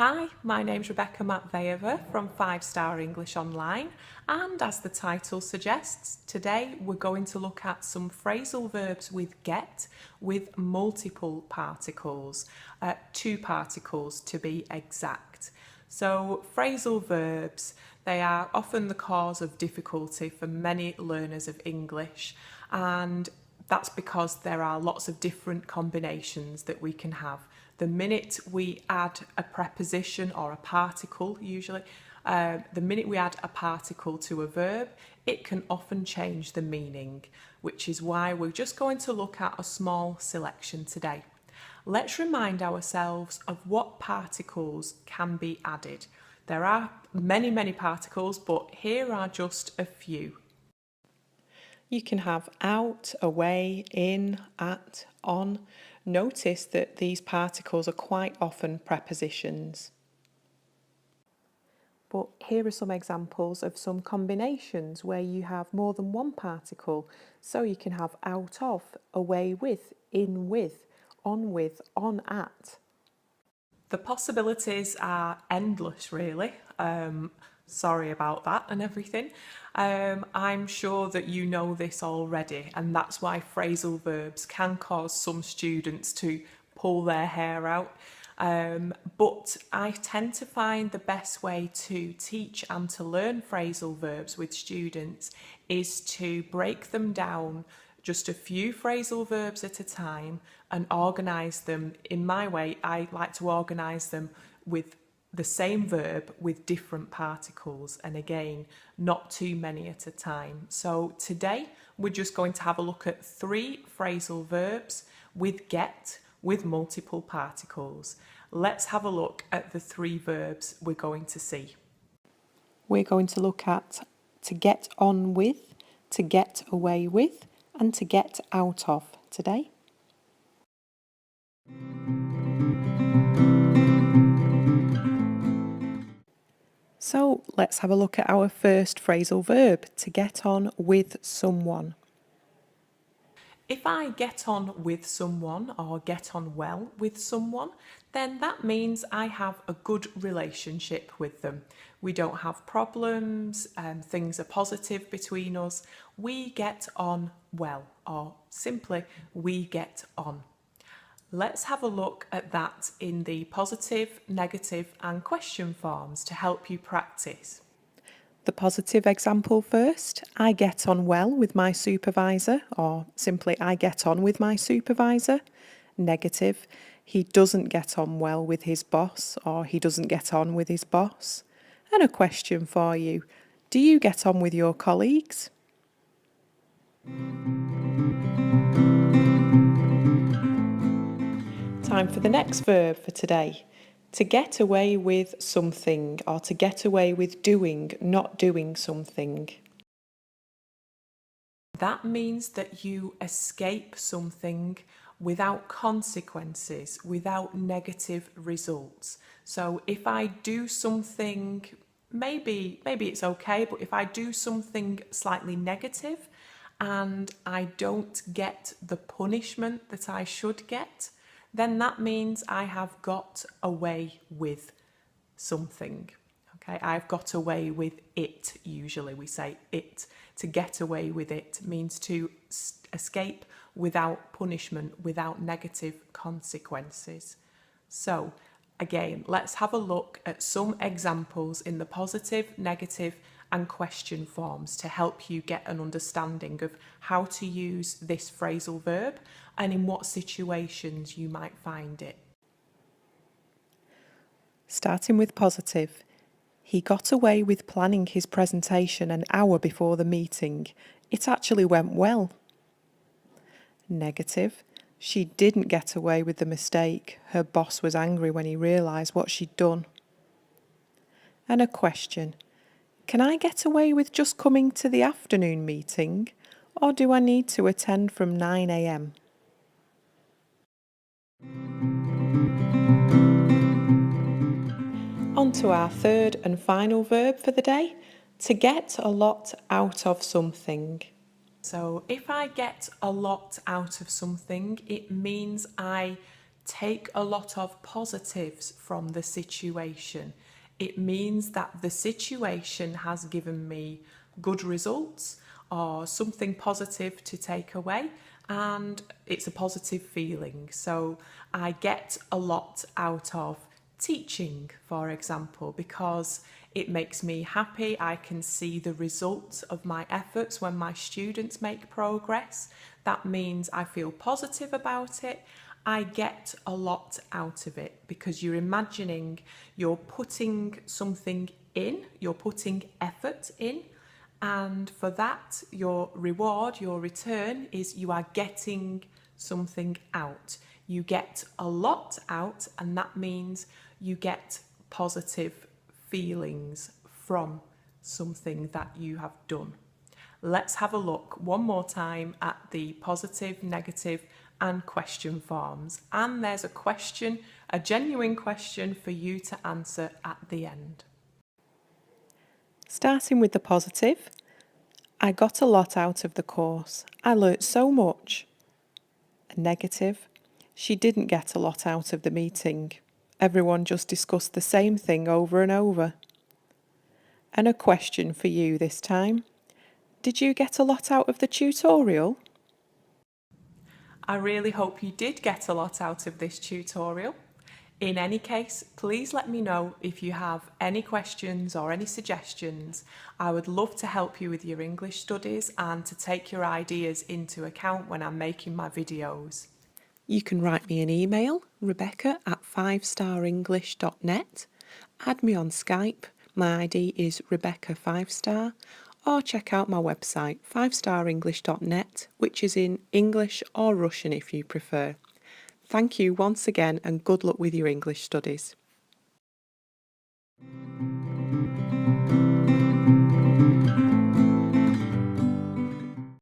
Hi, my name's Rebecca Matveyeva from 5-Star English Online, and as the title suggests, today we're going to look at some phrasal verbs with get with multiple particles, 2 particles to be exact. So phrasal verbs, they are often the cause of difficulty for many learners of English, and that's because there are lots of different combinations that we can have. The minute we add a preposition or a particle, usually, the minute we add a particle to a verb, it can often change the meaning, which is why we're just going to look at a small selection today. Let's remind ourselves of what particles can be added. There are many particles, but here are just a few. You can have out, away, in, at, on. Notice that these particles are quite often prepositions. But here are some examples of some combinations where you have more than one particle. So you can have out of, away with, in with, on at. The possibilities are endless, really. Sorry about that and everything. I'm sure that you know this already, and that's why phrasal verbs can cause some students to pull their hair out. But I tend to find the best way to teach and to learn phrasal verbs with students is to break them down just a few phrasal verbs at a time and organise them. In my way, I like to organise them with the same verb with different particles, and again, not too many at a time. So today we're just going to have a look at 3 phrasal verbs with get with multiple particles. Let's have a look at the 3 verbs we're going to see. We're going to look at to get on with, to get away with, and to get out of today. So let's have a look at our first phrasal verb, to get on with someone. If I get on with someone or get on well with someone, then that means I have a good relationship with them. We don't have problems, things are positive between us. We get on well, or simply, we get on. Let's have a look at that in the positive, negative and question forms to help you practice. The positive example first. I get on well with my supervisor, or simply I get on with my supervisor. Negative, he doesn't get on well with his boss, or he doesn't get on with his boss. And a question for you. Do you get on with your colleagues? Time for the next verb for today. To get away with something, or to get away with doing, not doing something. That means that you escape something without consequences, without negative results. So if I do something, maybe it's okay, but if I do something slightly negative and I don't get the punishment that I should get, then that means I have got away with something. Okay, I've got away with it. Usually we say it. To get away with it means to escape without punishment, without negative consequences. So again, let's have a look at some examples in the positive, negative and question forms to help you get an understanding of how to use this phrasal verb and in what situations you might find it. Starting with positive. He got away with planning his presentation an hour before the meeting. It actually went well. Negative. She didn't get away with the mistake. Her boss was angry when he realised what she'd done. And a question. Can I get away with just coming to the afternoon meeting, or do I need to attend from 9 a.m? On to our third and final verb for the day, to get a lot out of something. So if I get a lot out of something, it means I take a lot of positives from the situation. It means that the situation has given me good results or something positive to take away, and it's a positive feeling. So I get a lot out of teaching, for example, because it makes me happy. I can see the results of my efforts when my students make progress. That means I feel positive about it. I get a lot out of it because you're imagining you're putting something in, you're putting effort in, and for that, your reward, your return is you are getting something out. You get a lot out, and that means you get positive feelings from something that you have done. Let's have a look one more time at the positive, negative, and question forms. And there's a question, a genuine question for you to answer at the end. Starting with the positive, I got a lot out of the course. I learnt so much. A negative, she didn't get a lot out of the meeting. Everyone just discussed the same thing over and over. And a question for you this time. Did you get a lot out of the tutorial? I really hope you did get a lot out of this tutorial. In any case, please let me know if you have any questions or any suggestions. I would love to help you with your English studies and to take your ideas into account when I'm making my videos. You can write me an email, rebecca@5starenglish.net, add me on Skype, my ID is Rebecca5star, or check out my website 5starenglish.net, which is in English or Russian if you prefer. Thank you once again and good luck with your English studies.